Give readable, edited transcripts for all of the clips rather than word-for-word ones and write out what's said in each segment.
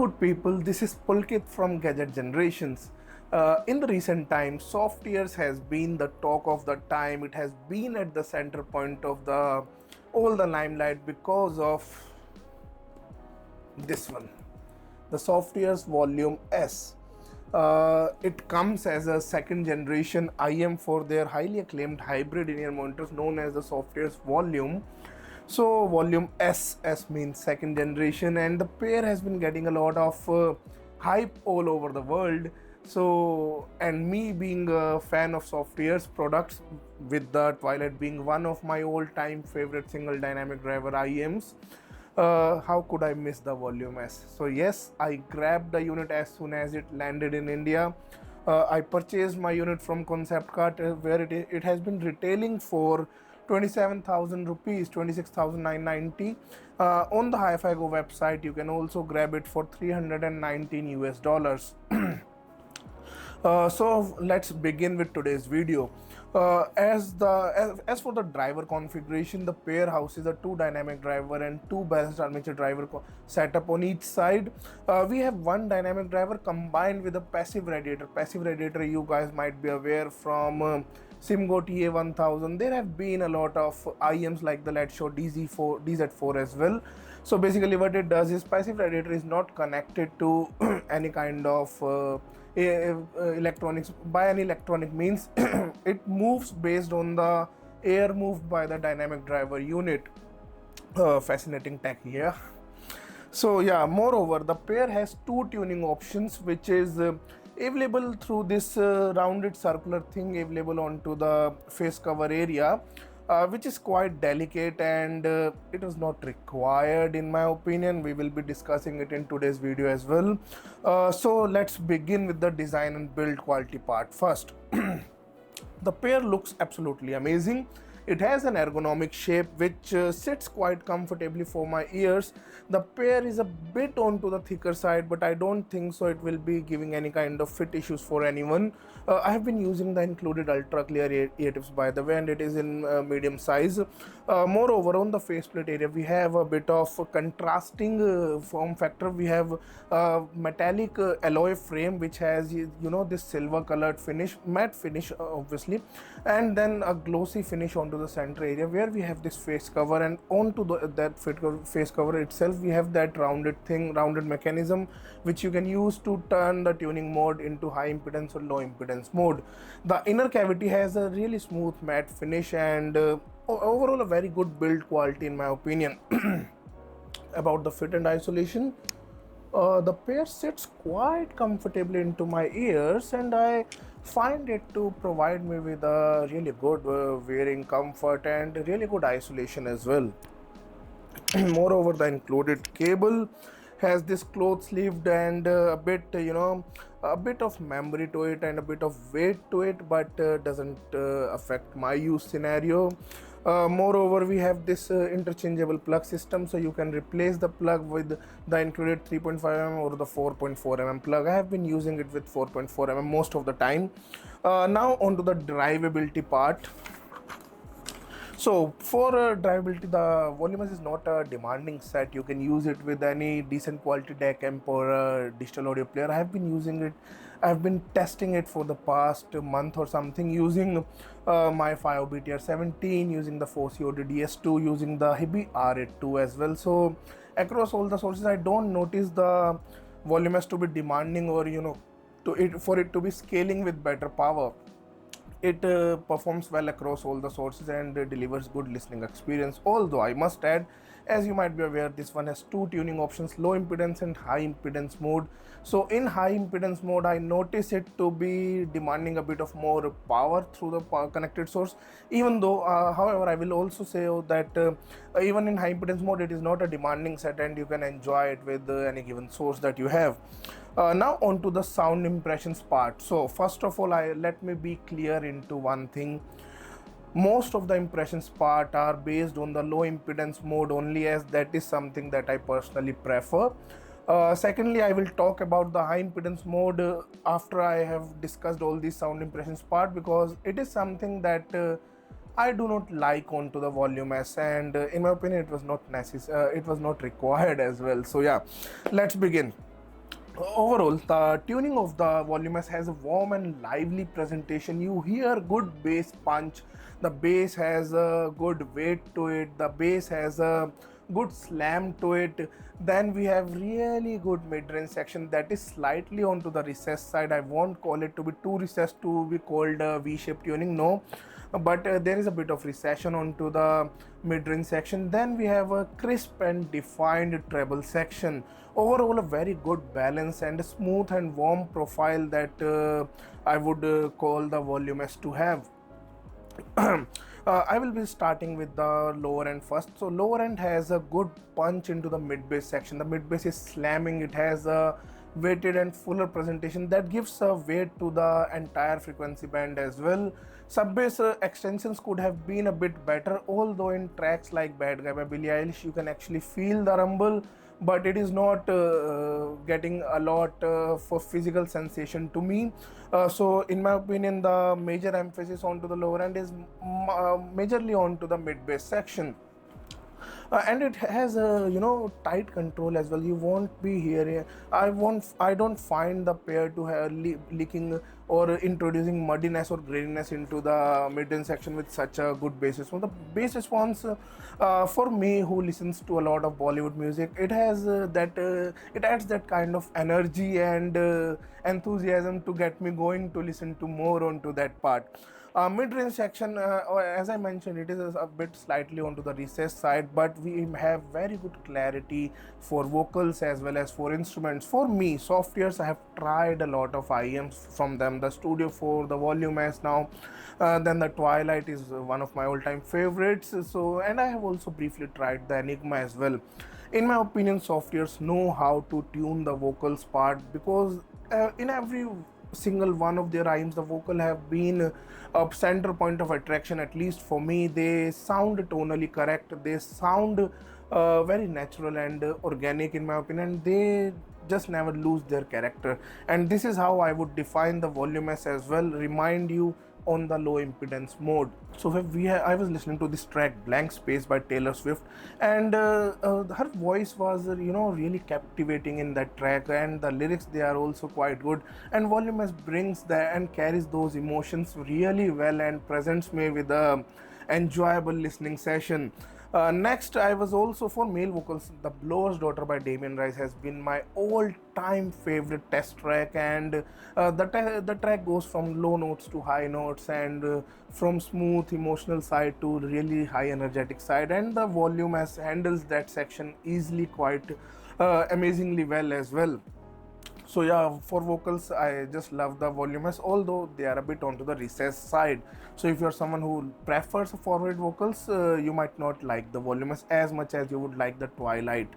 good people, this is Pulkit from Gadget Generations. In the recent times, Softears has been the talk of the time. It has been at the center point of all the limelight because of this one, the Softears VolumeS. It comes as a second generation IEM for their highly acclaimed hybrid in-ear monitors known as the Softears Volume. So Volume S means second generation, and the pair has been getting a lot of hype all over the world. So, and me being a fan of Softears products, with the Twilight being one of my all-time favorite single dynamic driver IEMs, how could I miss the VolumeS? So yes, I grabbed the unit as soon as it landed in India. I purchased my unit from Concept Cart, where it has been retailing for 27,000 rupees, 26,990. On the HiFi Go website, you can also grab it for 319 US dollars. So let's begin with today's video. As for the driver configuration, the pair houses a two dynamic driver and two balanced armature driver setup on each side. We have one dynamic driver combined with a passive radiator. Passive radiator, you guys might be aware from Simgo TA1000. There have been a lot of IEMs like the Let's Show DZ4 as well. So basically what it does is passive radiator is not connected to any kind of electronics. By any electronic means, it moves based on the air moved by the dynamic driver unit. Fascinating tech here. So yeah, moreover, the pair has two tuning options, which is available through this rounded circular thing available onto the face cover area, which is quite delicate, and it is not required in my opinion. We will be discussing it in today's video as well. So let's begin with the design and build quality part first. The pair looks absolutely amazing. It has an ergonomic shape which sits quite comfortably for my ears. The pair is a bit onto the thicker side, but I don't think so it will be giving any kind of fit issues for anyone. I have been using the included ultra clear ear tips, by the way, and it is in medium size. Moreover, on the faceplate area, we have a bit of contrasting form factor. We have metallic alloy frame which has, you know, this silver colored finish, matte finish obviously, and then a glossy finish onto the center area where we have this face cover, and onto that face cover itself we have that rounded mechanism which you can use to turn the tuning mode into high impedance or low impedance mode. The inner cavity has a really smooth matte finish and overall a very good build quality in my opinion. About the fit and isolation, the pair sits quite comfortably into my ears, and I find it to provide me with a really good wearing comfort and really good isolation as well. Moreover, the included cable has this cloth sleeved and a bit, a bit of memory to it and a bit of weight to it, but doesn't affect my use scenario. Moreover, we have this interchangeable plug system, so you can replace the plug with the included 3.5mm or the 4.4mm plug. I have been using it with 4.4mm most of the time. Now onto the drivability part. So for drivability, the VolumeS is not a demanding set. You can use it with any decent quality DAC amp or a digital audio player. I have been using it. I have been testing it for the past month or something, using my FiO BTR17, using the 4COD DS2, using the HiBi R82 as well. So across all the sources, I don't notice the VolumeS to be demanding, or for it to be scaling with better power. It performs well across all the sources and delivers good listening experience. Although I must add, as you might be aware, this one has two tuning options, low impedance and high impedance mode. So in high impedance mode, I notice it to be demanding a bit of more power through the connected source. Even though, however, I will also say that even in high impedance mode, it is not a demanding set and you can enjoy it with any given source that you have. Now on to the sound impressions part. So first of all, let me be clear into one thing. Most of the impressions part are based on the low impedance mode only, as that is something that I personally prefer. Secondly, I will talk about the high impedance mode after I have discussed all these sound impressions part, because it is something that I do not like onto the VolumeS, and in my opinion it was not necessary, it was not required as well. So yeah, let's begin. Overall, the tuning of the VolumeS has a warm and lively presentation. You hear good bass punch, the bass has a good weight to it, the bass has a good slam to it. Then we have really good mid-range section that is slightly onto the recessed side. I won't call it to be too recessed to be called V-shaped tuning, no, but there is a bit of recession onto the mid-range section. Then we have a crisp and defined treble section. Overall, a very good balance and a smooth and warm profile that I would call the VolumeS to have. I will be starting with the lower end first. So lower end has a good punch into the mid bass section. The mid bass is slamming. It has a weighted and fuller presentation that gives a weight to the entire frequency band as well. Sub bass extensions could have been a bit better, although in tracks like Bad Guy by Billie Eilish you can actually feel the rumble, but it is not getting a lot for physical sensation to me. So in my opinion, the major emphasis onto the lower end is majorly onto the mid bass section. And it has a tight control as well. You won't be hearing, I don't find the pair to have leaking or introducing muddiness or graininess into the mid-range section with such a good bass response. The bass response for me, who listens to a lot of Bollywood music, it has it adds that kind of energy and enthusiasm to get me going to listen to more onto that part. Mid-range section, as I mentioned, it is a bit slightly onto the recessed side, but we have very good clarity for vocals as well as for instruments. For me, Softears, I have tried a lot of IEMs from them, the Studio 4, the VolumeS now, then the Twilight is one of my all-time favorites. So, and I have also briefly tried the Enigma as well. In my opinion, Softears know how to tune the vocals part, because in every single one of their rhymes the vocal have been a center point of attraction. At least for me, they sound tonally correct, they sound very natural and organic in my opinion. They just never lose their character, and this is how I would define the VolumeS as well. Remind you on the low impedance mode. So I was listening to this track Blank Space by Taylor Swift, and her voice was really captivating in that track, and the lyrics, they are also quite good, and VolumeS brings that and carries those emotions really well and presents me with a enjoyable listening session. Next, I was also for male vocals. The Blower's Daughter by Damien Rice has been my all-time favorite test track, and the track goes from low notes to high notes, and from smooth emotional side to really high energetic side, and the VolumeS handles that section easily, quite amazingly well as well. So yeah, for vocals, I just love the VolumeS, although they are a bit onto the recessed side. So if you're someone who prefers forward vocals, you might not like the VolumeS as much as you would like the Twilight.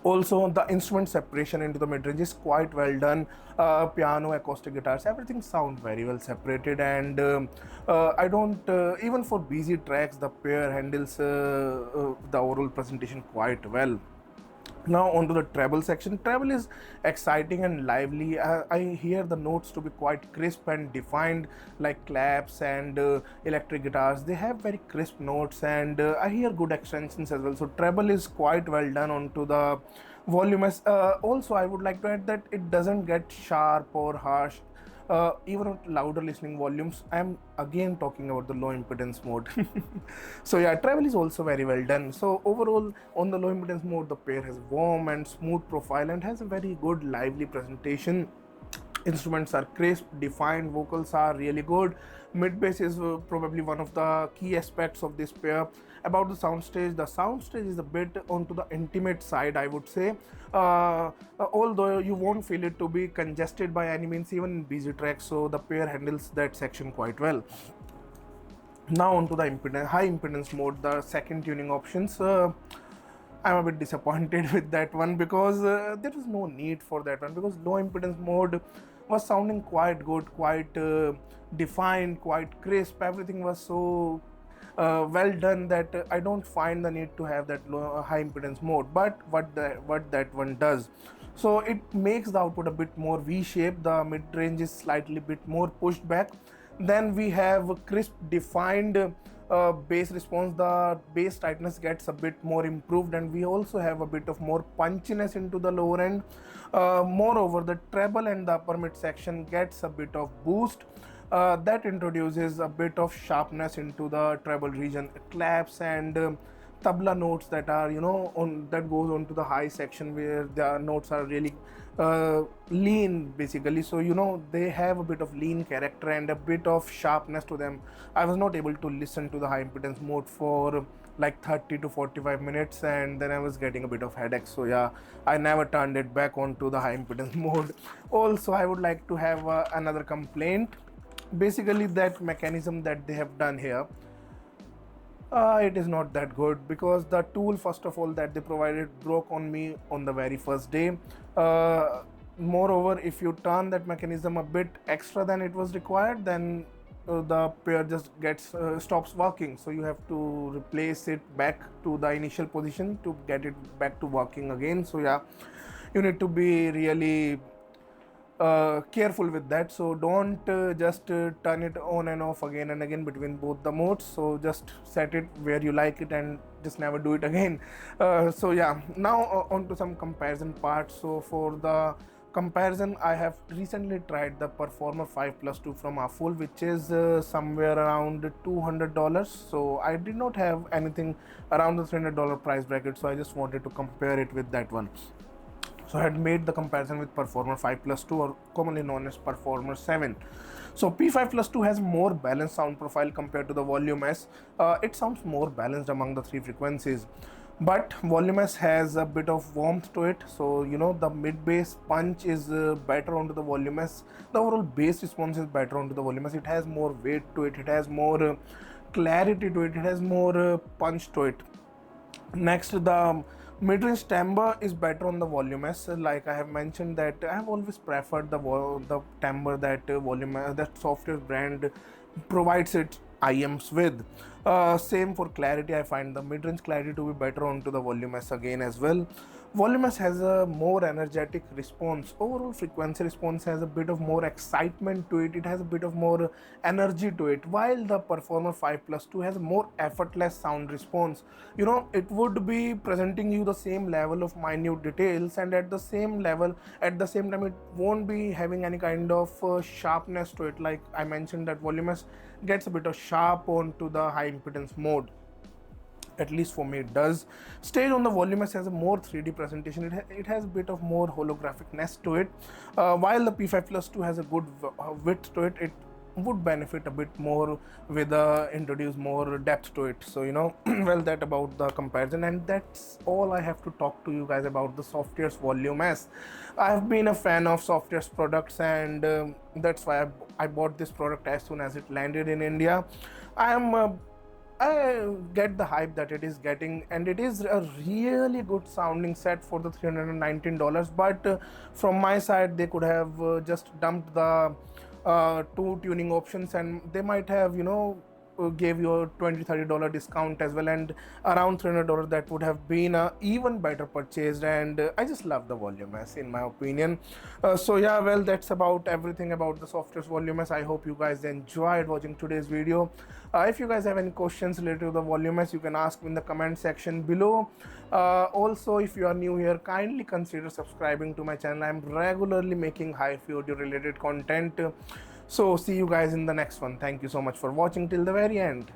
Also, the instrument separation into the mid-range is quite well done. Piano, acoustic guitars, everything sound very well separated, and I don't even for busy tracks, the pair handles the overall presentation quite well. Now onto the treble section. Treble is exciting and lively. I hear the notes to be quite crisp and defined, like claps and electric guitars. They have very crisp notes, and I hear good extensions as well. So treble is quite well done onto the VolumeS. Also, I would like to add that it doesn't get sharp or harsh. Even with louder listening volumes. I'm again talking about the low impedance mode. So yeah, treble is also very well done. So overall, on the low impedance mode, the pair has warm and smooth profile and has a very good lively presentation. Instruments are crisp, defined, vocals are really good. Mid bass is probably one of the key aspects of this pair. About the soundstage is a bit onto the intimate side, I would say. Although you won't feel it to be congested by any means, even in busy tracks. So the pair handles that section quite well. Now onto the high impedance mode, the second tuning options. I'm a bit disappointed with that one, because there is no need for that one, because low impedance mode was sounding quite good, quite defined, quite crisp. Everything was so well done that I don't find the need to have that high impedance mode. But what that one does, so it makes the output a bit more V-shaped. The mid-range is slightly bit more pushed back. Then we have crisp, defined bass response, the bass tightness gets a bit more improved, and we also have a bit of more punchiness into the lower end. Moreover, the treble and the upper mid section gets a bit of boost. That introduces a bit of sharpness into the treble region, claps and tabla notes that are, on that goes on to the high section where the notes are really lean basically. So they have a bit of lean character and a bit of sharpness to them. I was not able to listen to the high impedance mode for like 30 to 45 minutes, and then I was getting a bit of headache. So yeah, I never turned it back onto the high impedance mode. Also, I would like to have another complaint. Basically, that mechanism that they have done here, it is not that good, because the tool, first of all, that they provided broke on me on the very first day. Moreover, if you turn that mechanism a bit extra than it was required, then the pair just gets stops working. So you have to replace it back to the initial position to get it back to working again. So yeah, you need to be really careful with that. So don't just turn it on and off again and again between both the modes. So just set it where you like it and just never do it again. So yeah, now on to some comparison parts. So for the comparison, I have recently tried the Performer 5+2 from Affle, which is somewhere around $200. So I did not have anything around the $300 price bracket, so I just wanted to compare it with that one. So I had made the comparison with Performer 5+2, or commonly known as Performer 7. So P5+2 has more balanced sound profile compared to the VolumeS. It sounds more balanced among the three frequencies. But VolumeS has a bit of warmth to it. So the mid bass punch is better onto the VolumeS. The overall bass response is better onto the VolumeS. It has more weight to it. It has more clarity to it. It has more punch to it. Next, the mid-range timbre is better on the VolumeS. Like I have mentioned, that I have always preferred the timbre that that Softears brand provides its IEMs with. Same for clarity. I find the mid-range clarity to be better onto the VolumeS again as well. VolumeS has a more energetic response. Overall frequency response has a bit of more excitement to it. It has a bit of more energy to it, while the Performer 5+2 has a more effortless sound response. It would be presenting you the same level of minute details, and at the same level, at the same time, it won't be having any kind of sharpness to it. Like I mentioned, that VolumeS gets a bit of sharp onto the high impedance mode. At least for me it does. Stage on the VolumeS has a more 3D presentation. It has a bit of more holographicness to it, while the P5+2 has a good width to it. It would benefit a bit more with introduce more depth to it. So well, that about the comparison, and that's all I have to talk to you guys about the Softears VolumeS. I have been a fan of Softears products, and that's why I bought this product as soon as it landed in India. I get the hype that it is getting, and it is a really good sounding set for the $319. But from my side, they could have just dumped the two tuning options, and they might have gave you a $20-30 discount as well, and around $300 that would have been a even better purchase. And I just love the VolumeS, in my opinion. So yeah, well, that's about everything about the Softears VolumeS. I hope you guys enjoyed watching today's video. If you guys have any questions related to the VolumeS, you can ask me in the comment section below. Also, if you are new here, kindly consider subscribing to my channel. I'm regularly making HiFi audio related content. So see you guys in the next one. Thank you so much for watching till the very end.